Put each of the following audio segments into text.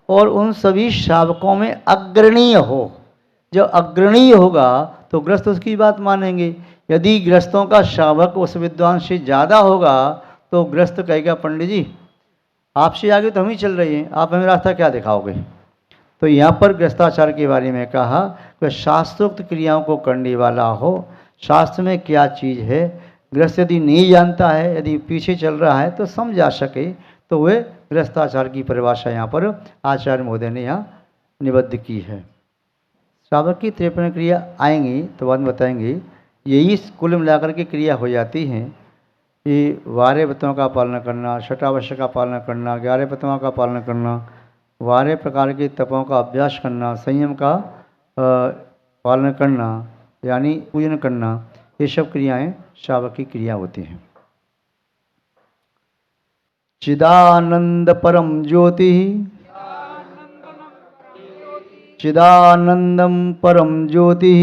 और उन सभी श्रावकों में अग्रणीय हो। जब अग्रणीय होगा तो गृहस्थ उसकी बात मानेंगे। यदि गृहस्थों का श्रावक उस विद्वान से ज़्यादा होगा तो गृहस्थ कहेगा पंडित जी आपसे आगे तो हम ही चल रहे हैं, आप हमें रास्ता क्या दिखाओगे। तो यहाँ पर गृहस्थाचार के बारे में कहा कि शास्त्रोक्त क्रियाओं को करने वाला हो। शास्त्र में क्या चीज़ है गृहस्थ यदि नहीं जानता है, यदि पीछे चल रहा है तो समझा सके, तो वह गृहस्थाचार की परिभाषा यहाँ पर आचार्य महोदय ने यहाँ निबद्ध की है। श्रावक की 53 क्रिया आएंगी तो बाद में बताएंगे। यही कुल मिलाकर के क्रिया हो जाती हैं कि 12 व्रतों का पालन करना, षटावश्य का पालन करना, 11 व्रतों का पालन करना, 12 प्रकार के तपों का अभ्यास करना, संयम का पालन करना, यानी पूजन करना, ये सब क्रियाएं श्रावक की क्रिया होती हैं। चिदानंद परम ज्योति, चिदानंदम परम ज्योति,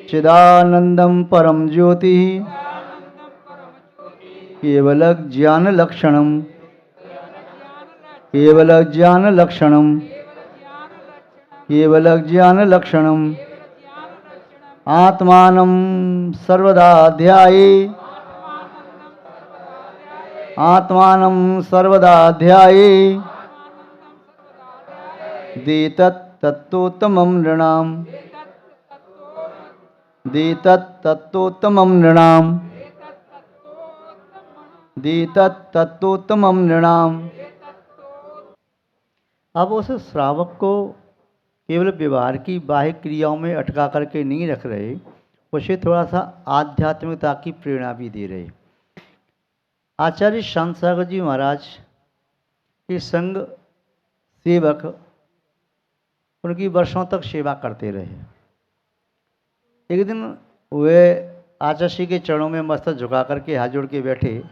चिदानंदम परम ज्योति, केवल ज्ञान लक्षणम, केवल ज्ञान लक्षणम, केवल ज्ञान लक्षणम, आत्मानं सर्वदा ध्याये, आत्मानं सर्वदा ध्याये, देतत् तत्तोत्तमं नृणाम्, देतत् तत्तोत्तमं नृणाम्, देतत् तत्तोत्तमं नृणाम्। अब उस श्रावक को केवल व्यवहार की बाह्य क्रियाओं में अटका करके नहीं रख रहे, उसे थोड़ा सा आध्यात्मिकता की प्रेरणा भी दे रहे। आचार्य शांत सागर जी महाराज के संग सेवक उनकी वर्षों तक सेवा करते रहे। एक दिन वे आचार्य श्री के चरणों में मस्तक झुका करके हाथ जोड़ के बैठे,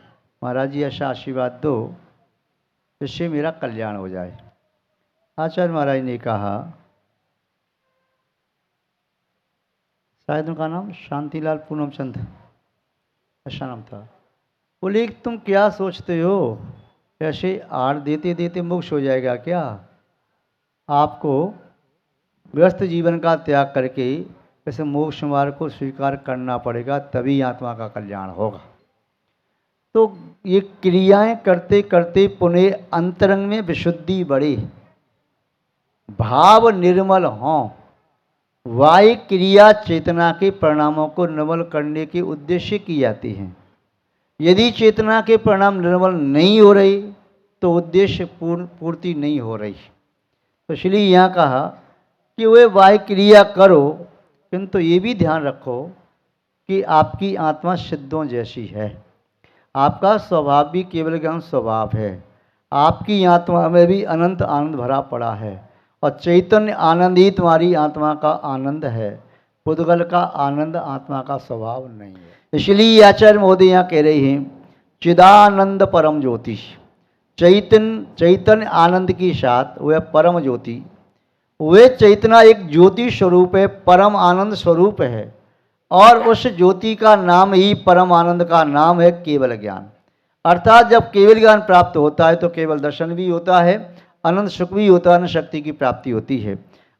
महाराज जी ऐसा आशीर्वाद दो जिससे मेरा कल्याण हो जाए। आचार्य महाराज ने कहा, शायद उनका नाम शांतिलाल पूनम चंद ऐसा नाम था। बोले तुम क्या सोचते हो, ऐसे आड़ देते देते मोक्ष हो जाएगा क्या? आपको गृहस्थ जीवन का त्याग करके ऐसे मोक्ष मार्ग को स्वीकार करना पड़ेगा, तभी आत्मा का कल्याण होगा। तो ये क्रियाएं करते करते पुनः अंतरंग में विशुद्धि बढ़े, भाव निर्मल हों। वाय क्रिया चेतना के परिणामों को निर्मल करने के उद्देश्य की जाती हैं। यदि चेतना के परिणाम निर्मल नहीं हो रही तो उद्देश्य पूर्ति नहीं हो रही। तो इसलिए यहाँ कहा कि वे वाय क्रिया करो, किंतु ये भी ध्यान रखो कि आपकी आत्मा सिद्धों जैसी है। आपका स्वभाव भी केवल ज्ञान स्वभाव है। आपकी आत्मा में भी अनंत आनंद भरा पड़ा है और चैतन्य आनंद ही तुम्हारी आत्मा का आनंद है। पुद्गल का आनंद आत्मा का स्वभाव नहीं है। इसलिए आचार्य महोदय यहाँ कह रहे हैं, चिदानंद परम ज्योति, चैतन्य आनंद के साथ वह परम ज्योति, वे चैतना एक ज्योति स्वरूप है, परम आनंद स्वरूप है। और उस ज्योति का नाम ही परम आनंद का नाम है केवल ज्ञान। अर्थात जब केवल ज्ञान प्राप्त होता है तो केवल दर्शन भी होता है, अनंत सुख भी होता है, अनंत शक्ति की प्राप्ति होती है।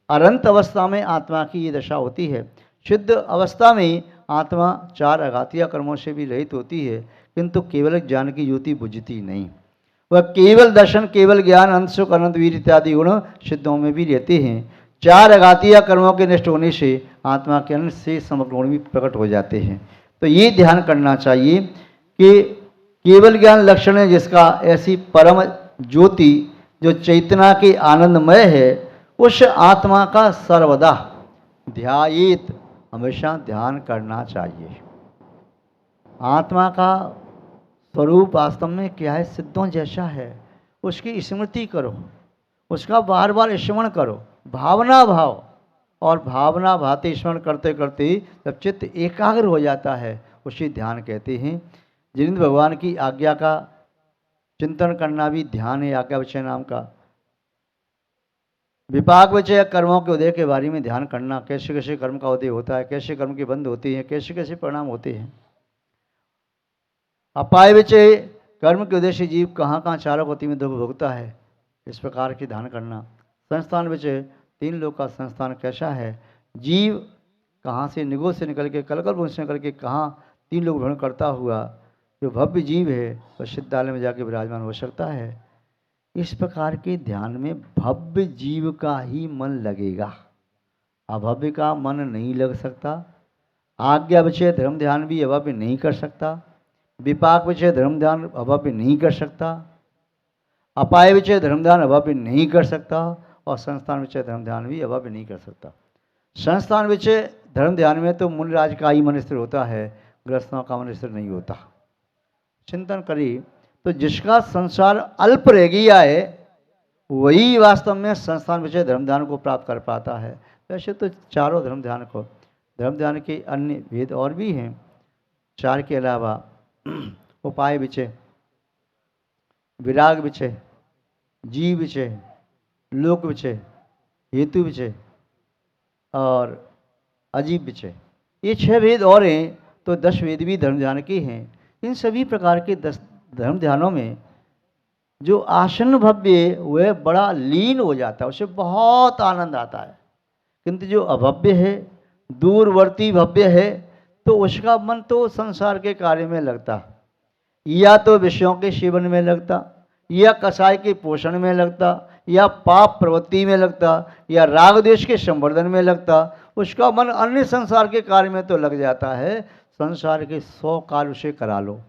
अनंत अवस्था में आत्मा की ये दशा होती है। शुद्ध अवस्था में आत्मा 4 आघातीय कर्मों से भी रहित होती है, किंतु केवल ज्ञान की ज्योति बुझती नहीं। वह केवल दर्शन, केवल ज्ञान, अनंत सुख, अनंत वीर इत्यादि गुण सिद्धों में भी रहते हैं। 4 आघातीय कर्मों के नष्ट होने से आत्मा के अनंत से समग्र गुण भी प्रकट हो जाते हैं। तो ये ध्यान करना चाहिए कि केवल ज्ञान लक्षण है जिसका, ऐसी परम ज्योति जो चैतना के आनंदमय है, उस आत्मा का सर्वदा ध्यायेत, हमेशा ध्यान करना चाहिए। आत्मा का स्वरूप वास्तव में क्या है? सिद्धों जैसा है। उसकी स्मृति करो, उसका बार बार स्मरण करो, भावना भाव, और भावना भाते स्मरण करते करते जब चित्त एकाग्र हो जाता है उसे ध्यान कहते हैं। जिनेंद्र भगवान की आज्ञा का चिंतन करना भी ध्यान है। आज्ञा विषय नाम का विपाक विषय कर्मों के उदय के बारे में ध्यान करना, कैसे कैसे कर्म का उदय होता है, कैसे कर्म के बंद होते हैं, कैसे कैसे परिणाम होते हैं। अपाय विषय कर्म के उदय से जीव कहाँ कहाँ चारों गति में दुख भोगता है, इस प्रकार की ध्यान करना। संस्थान विच 3 लोक का संस्थान कैसा है? जीव कहाँ से निगो से निकल के कलकल वंश से निकल के कहाँ 3 लोक भ्रमण करता हुआ जो भव्य जीव है वह सिद्धालय में जाके विराजमान हो सकता है। इस प्रकार के ध्यान में भव्य जीव का ही मन लगेगा, अभव्य का मन नहीं लग सकता। आज्ञा विषय धर्म ध्यान भी अभव्य नहीं कर सकता, विपाक विषय धर्म ध्यान अभव्य नहीं कर सकता, अपाय विषय धर्म ध्यान अभव्य नहीं कर सकता, और संस्थान विषय धर्म ध्यान भी अभव्य नहीं कर सकता। संस्थान विषय धर्म ध्यान में तो मुनिराज का ही मन स्थिर होता है, गृहस्थों का मन स्थिर नहीं होता। चिंतन करिए तो जिसका संसार अल्प रह गया है वही वास्तव में संस्थान विषय धर्म ध्यान को प्राप्त कर पाता है। वैसे तो चारों धर्म ध्यान के अन्य भेद और भी हैं। 4 के अलावा उपाय विषय, विराग विषय, जीव विषय, लोक विषय, हेतु विषय और अजीब विषय, ये 6 भेद और हैं। तो 10 वेद भी धर्म ध्यान के हैं। इन सभी प्रकार के 10 धर्म ध्यानों में जो आसन भव्य वह बड़ा लीन हो जाता है, उसे बहुत आनंद आता है। किंतु जो अभव्य है, दूरवर्ती भव्य है, तो उसका मन तो संसार के कार्य में लगता, या तो विषयों के सेवन में लगता, या कसाय के पोषण में लगता, या पाप प्रवृत्ति में लगता, या राग द्वेष के संवर्धन में लगता। उसका मन अन्य संसार के कार्य में तो लग जाता है। संसार के 100 कार्य उसे करा लो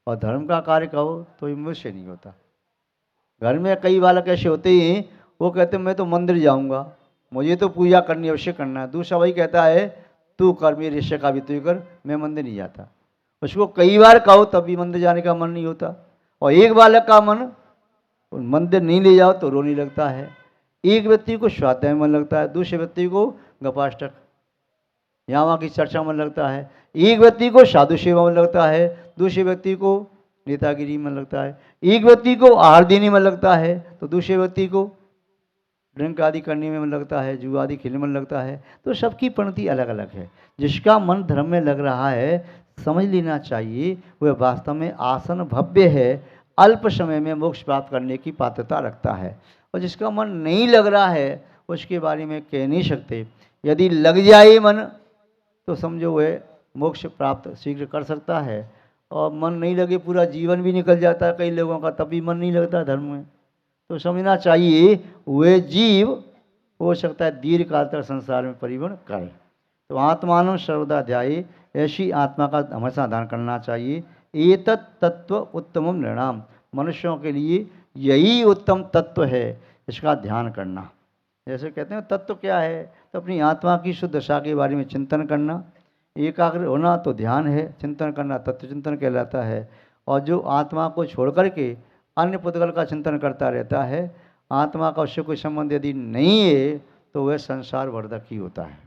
और धर्म का कार्य कहो तो मुझसे नहीं होता। घर में कई बालक ऐसे होते ही वो कहते मैं तो मंदिर जाऊंगा, मुझे तो पूजा करनी अवश्य करना है। दूसरा वही कहता है तू कर, मेरे रिश्ते का भी तू कर, मैं मंदिर नहीं जाता। उसको कई बार कहो तब भी मंदिर जाने का मन नहीं होता। और एक बालक का मन मंदिर नहीं ले जाओ तो रोने लगता है। एक व्यक्ति को स्वाध्याय में मन लगता है, दूसरे व्यक्ति को गपाष्टक यहाँ वहाँ की चर्चा में लगता है। एक व्यक्ति को साधु सेवा में लगता है, दूसरे व्यक्ति को नेतागिरी में लगता है। एक व्यक्ति को आहार देने में लगता है तो दूसरे व्यक्ति को ड्रिंक आदि करने में मन लगता है, जुआ आदि खेलने में लगता है। तो सबकी पंक्ति अलग अलग है। जिसका मन धर्म में लग रहा है समझ लेना चाहिए वह वास्तव में आसन भव्य है, अल्प समय में मोक्ष प्राप्त करने की पात्रता रखता है। और जिसका मन नहीं लग रहा है उसके बारे में कह नहीं सकते। यदि लग जाए मन तो समझो वह मोक्ष प्राप्त शीघ्र कर सकता है, और मन नहीं लगे पूरा जीवन भी निकल जाता है कई लोगों का, तब भी मन नहीं लगता धर्म में। तो समझना चाहिए वे जीव हो सकता है दीर्घ काल तक संसार में परिवहन करे। तो आत्मानं सर्वदा ध्याये, ऐसी आत्मा का हमेशा ध्यान करना चाहिए। एतत् तत्व उत्तमम निर्णाम, मनुष्यों के लिए यही उत्तम तत्व है, इसका ध्यान करना। जैसे कहते हैं तत्व क्या है, तो अपनी आत्मा की शुद्ध दशा के बारे में चिंतन करना। एकाग्र होना तो ध्यान है, चिंतन करना तत्व चिंतन कहलाता है। और जो आत्मा को छोड़ करके अन्य पुद्गल का चिंतन करता रहता है, आत्मा का उससे कोई संबंध यदि नहीं है तो वह संसार वर्धक ही होता है।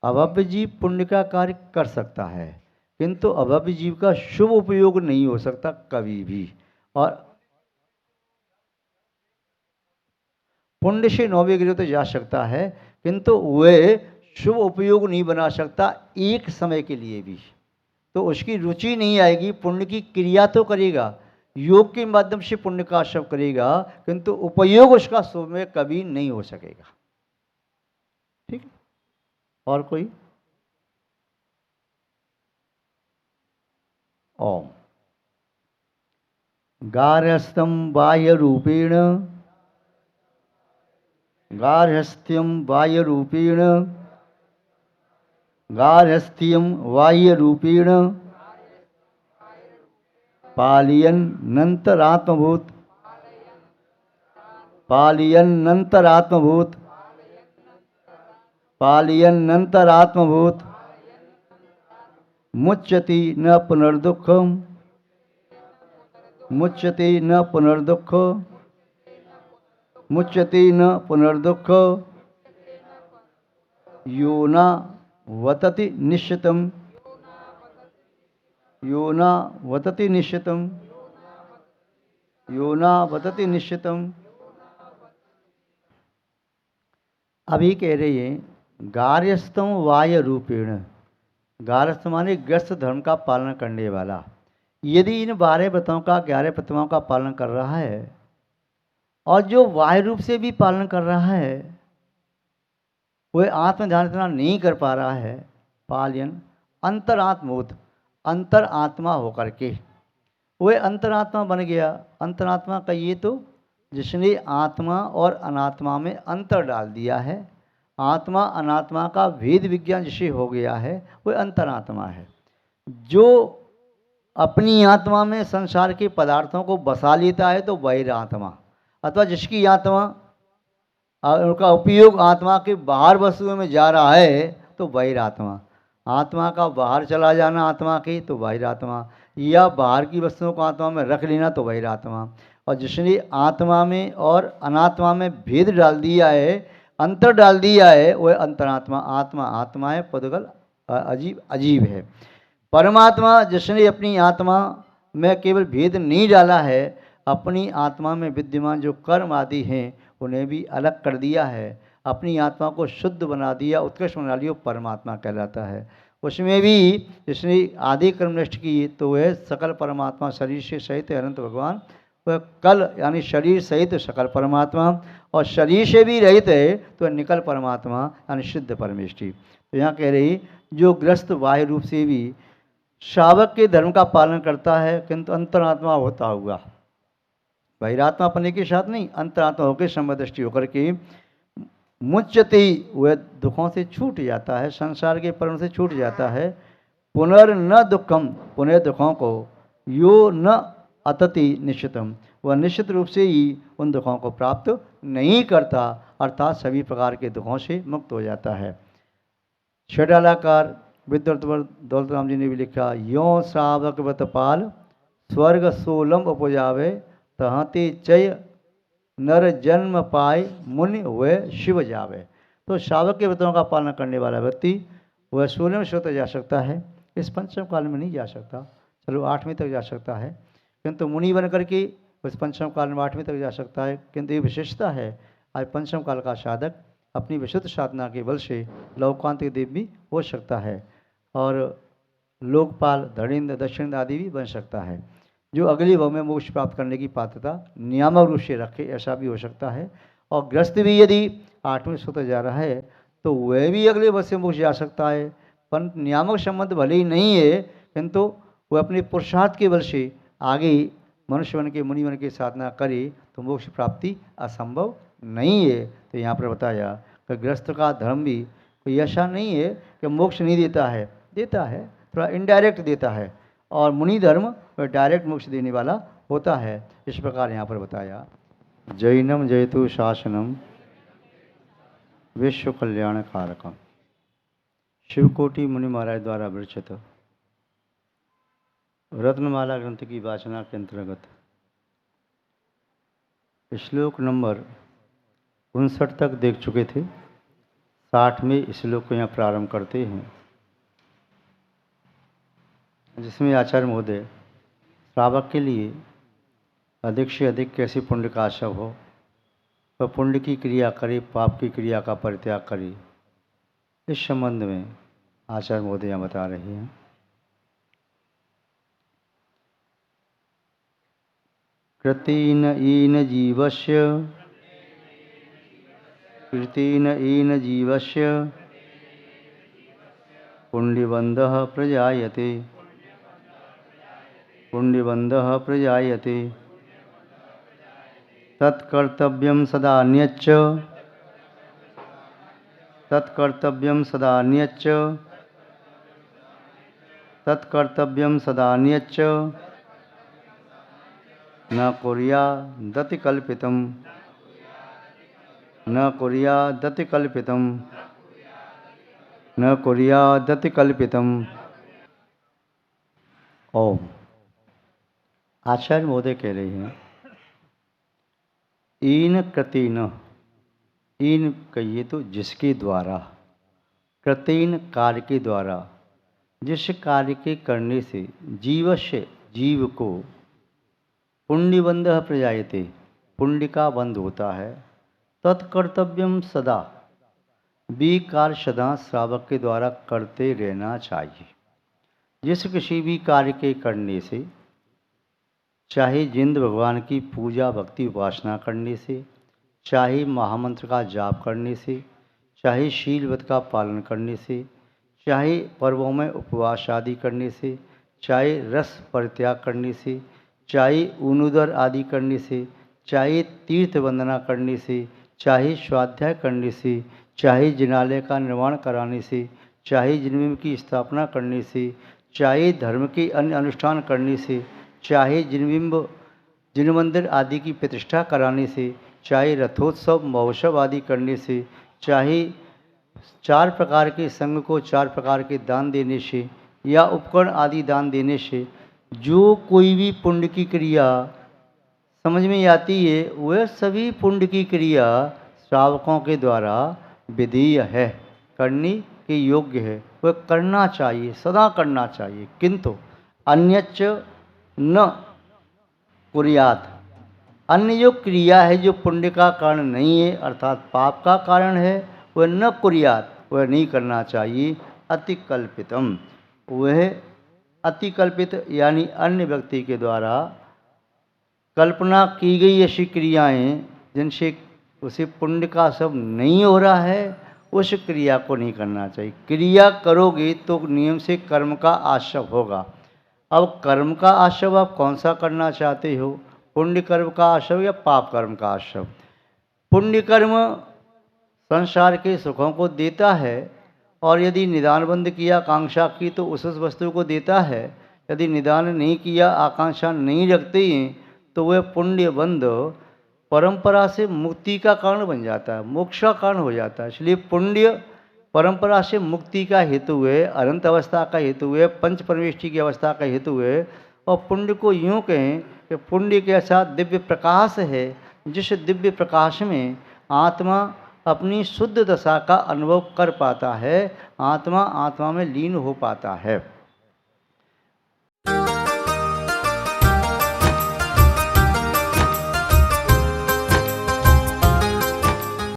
अभव्य जीव पुण्य का कार्य कर सकता है, किंतु अभव्य जीव का शुभ उपयोग नहीं हो सकता कभी भी। और पुण्य से 9वें गृह तो जा सकता है, किंतु वह शुभ उपयोग नहीं बना सकता एक समय के लिए भी। तो उसकी रुचि नहीं आएगी। पुण्य की क्रिया तो करेगा, योग के माध्यम से पुण्य का आश्रव करेगा, किंतु उपयोग उसका शुभ में कभी नहीं हो सकेगा। ठीक है, और कोई? ओम गार्हस्थ्यम बाह्य रूपेण, गार्हस्थ्यम बाह्य रूपेण, गार्हस्थ्यम बाह्य रूपेण पालयन्नन्तरात्मभूत, पालयन्नन्तरात्मभूत, पालयन्नन्तरात्मभूत मुच्यति न पुनर्दुःखम, मुच्यति न पुनर्दुःख, मुच्यति न पुनर्दुःख, यो न वतति निश्चितम, यो न वतति निश्चितम, यो न वतति निश्चितम। अभी कह रही है गार्हस्थ्यम वाय रूपेण, गार्हस्थ माने गृहस्थ धर्म का पालन करने वाला। यदि इन 12 व्रतों का 11 प्रतिमाओं का पालन कर रहा है और जो बाह्य रूप से भी पालन कर रहा है वह आत्म ध्यान इतना नहीं कर पा रहा है, पालयन अंतरात्मोत, अंतर आत्मा होकर के वह अंतरात्मा बन गया। अंतरात्मा का ये तो जिसने आत्मा और अनात्मा में अंतर डाल दिया है, आत्मा अनात्मा का भेद विज्ञान जिसे हो गया है, वह अंतरात्मा है। जो अपनी आत्मा में संसार के पदार्थों को बसा लेता है तो बहिरात्मा, अथवा जिसकी आत्मा उनका उपयोग आत्मा के बाहर वस्तुओं में जा रहा है तो बहिरात्मा। आत्मा का बाहर चला जाना आत्मा की तो बहिरात्मा, या बाहर की वस्तुओं को आत्मा में रख लेना तो बहिरात्मा। और जिसने आत्मा में और अनात्मा में भेद डाल दिया है, अंतर डाल दिया है, वह अंतरात्मा। आत्मा आत्मा है, पदगल अजीब अजीब है। परमात्मा जिसने अपनी आत्मा में केवल भेद नहीं डाला है, अपनी आत्मा में विद्यमान जो कर्म आदि हैं उन्हें भी अलग कर दिया है, अपनी आत्मा को शुद्ध बना दिया, उत्कृष्ट बना लिया, परमात्मा कहलाता है। उसमें भी जिसने आदि कर्म नष्ट की तो वह सकल परमात्मा, शरीर से सहित अनंत भगवान, वह कल यानी शरीर सहित सकल परमात्मा, और शरीर से भी रहित है तो निकल परमात्मा यानी शुद्ध परमेष्टि। तो यहाँ कह रही जो ग्रस्त बाह्य रूप से भी श्रावक के धर्म का पालन करता है किंतु अंतरात्मा होता हुआ, बहिरात्मा अपने के साथ नहीं, अंतरात्मा होकर समदृष्टि होकर के मुच्यते, वह दुखों से छूट जाता है, संसार के परम से छूट जाता है। पुनर्न दुखम, पुनः दुखों को यो न अतति निश्चितम, वह निश्चित रूप से ही उन दुखों को प्राप्त नहीं करता, अर्थात सभी प्रकार के दुखों से मुक्त हो जाता है। षडालाकार विद्वत दौलत राम जी ने भी लिखा, यो श्रावक व्रतपाल स्वर्ग सोलम उपजावे, तहते चय नर जन्म पाए मुनि वह शिव जावे। तो श्रावक के व्रतों का पालन करने वाला व्यक्ति वह 16वें स्वर तक जा सकता है, इस पंचम काल में नहीं जा सकता, चलो 8वें तक जा सकता है, किंतु मुनि बन करके उस पंचम काल में 8वें तक जा सकता है। किंतु ये विशेषता है, आज पंचम काल का साधक अपनी विशुद्ध साधना के बल से लौकांतिक देव भी हो सकता है और लोकपाल, धड़ेन्द्र, दक्षिण आदि भी बन सकता है। जो अगली भव में मोक्ष प्राप्त करने की पात्रता नियामक रूप से रखे ऐसा भी हो सकता है। और ग्रस्त भी यदि 8वें स्वर तक जा रहा है तो वह भी अगले वर्ष से मोक्ष जा सकता है, पर नियामक संबंध भले ही नहीं है किंतु वह अपने पुरुषार्थ के बल से आगे मनुष्य बन के मुनि बन के साधना करे तो मोक्ष प्राप्ति असंभव नहीं है। तो यहाँ पर बताया कि गृहस्थ का धर्म भी कोई ऐसा नहीं है कि मोक्ष नहीं देता है, देता है, थोड़ा इनडायरेक्ट देता है, और मुनि धर्म वह डायरेक्ट मोक्ष देने वाला होता है। इस प्रकार यहाँ पर बताया। जैनम जयतु शासनम विश्व कल्याण कारकम, शिवकोटि मुनि महाराज द्वारा विरचित रत्नमाला ग्रंथ की वाचना के अंतर्गत श्लोक नंबर 59 तक देख चुके थे। 60वें श्लोक को यहाँ प्रारंभ करते हैं, जिसमें आचार्य महोदय श्रावक के लिए अधिक से अधिक कैसे पुण्य का आशय हो, वह पुण्य की क्रिया करे, पाप की क्रिया का परित्याग करे, इस संबंध में आचार्य महोदय यहाँ बता रहे हैं। कृतेन येन जीवस्य, कृतेन येन जीवस्य पुण्यबन्धः प्रजायते, पुण्यबन्धः प्रजायते, तत्कर्तव्यं सदा न्यच्च, तत्कर्तव्यं सदा न्यच्च, तत्कर्तव्यं सदा न्यच्च, न कुर्यादतिकल्पितं, न कुर्यादतिकल्पितं, न कुर्यादतिकल्पितं। ओम। आचार्य महोदय कह रहे हैं, इन कृतेन, इन कहिए तो जिसके द्वारा, कृतेन कार्य के द्वारा, जिस कार्य के करने से जीवस्य जीव को पुण्यबंधः प्रजायते, पुण्य का बंध होता है, तत्कर्तव्यम सदा, भी कार्य सदा श्रावक के द्वारा करते रहना चाहिए। जिस किसी भी कार्य के करने से चाहे जिंद भगवान की पूजा भक्ति उपासना करने से, चाहे महामंत्र का जाप करने से, चाहे शील व्रत का पालन करने से, चाहे पर्वों में उपवास आदि करने से, चाहे रस परित्याग करने से, चाहे ऊनुदर आदि करने से, चाहे तीर्थ वंदना करने से, चाहे स्वाध्याय करने से, चाहे जिनालय का निर्माण कराने से, चाहे जिनबिंब की स्थापना करने से, चाहे धर्म के अन्य अनुष्ठान करने से, चाहे जिनबिंब जिन मंदिर आदि की प्रतिष्ठा कराने से, चाहे रथोत्सव महोत्सव आदि करने से, चाहे 4 प्रकार के संघ को 4 प्रकार के दान देने से या उपकरण आदि दान देने से जो कोई भी पुण्य की क्रिया समझ में आती है, वह सभी पुण्य की क्रिया श्रावकों के द्वारा विधेय है, करने के योग्य है, वह करना चाहिए, सदा करना चाहिए। किंतु अन्यच्च न कुर्यात, अन्य जो क्रिया है जो पुण्य का कारण नहीं है अर्थात पाप का कारण है, वह न कुर्यात, वह नहीं करना चाहिए। अतिकल्पितम, वह अतिकल्पित यानी अन्य व्यक्ति के द्वारा कल्पना की गई ऐसी क्रियाएं जिनसे उसे पुण्य का सब नहीं हो रहा है, उस क्रिया को नहीं करना चाहिए। क्रिया करोगे तो नियम से कर्म का आश्रय होगा। अब कर्म का आश्रय आप कौन सा करना चाहते हो, पुण्य कर्म का आश्रय या पाप कर्म का आश्रय? पुण्य कर्म संसार के सुखों को देता है और यदि निदान बंद किया आकांक्षा की तो उस वस्तु को देता है। यदि निदान नहीं किया आकांक्षा नहीं रखते हैं तो वह पुण्य बंध परंपरा से मुक्ति का कारण बन जाता है, मोक्ष का कारण हो जाता है। इसलिए पुण्य परंपरा से मुक्ति का हेतु है, अनंत अवस्था का हेतु है, पंच परमेष्टि की अवस्था का हेतु है। और पुण्य को यूँ कहें कि पुण्य के साथ दिव्य प्रकाश है, जिस दिव्य प्रकाश में आत्मा अपनी शुद्ध दशा का अनुभव कर पाता है, आत्मा आत्मा में लीन हो पाता है।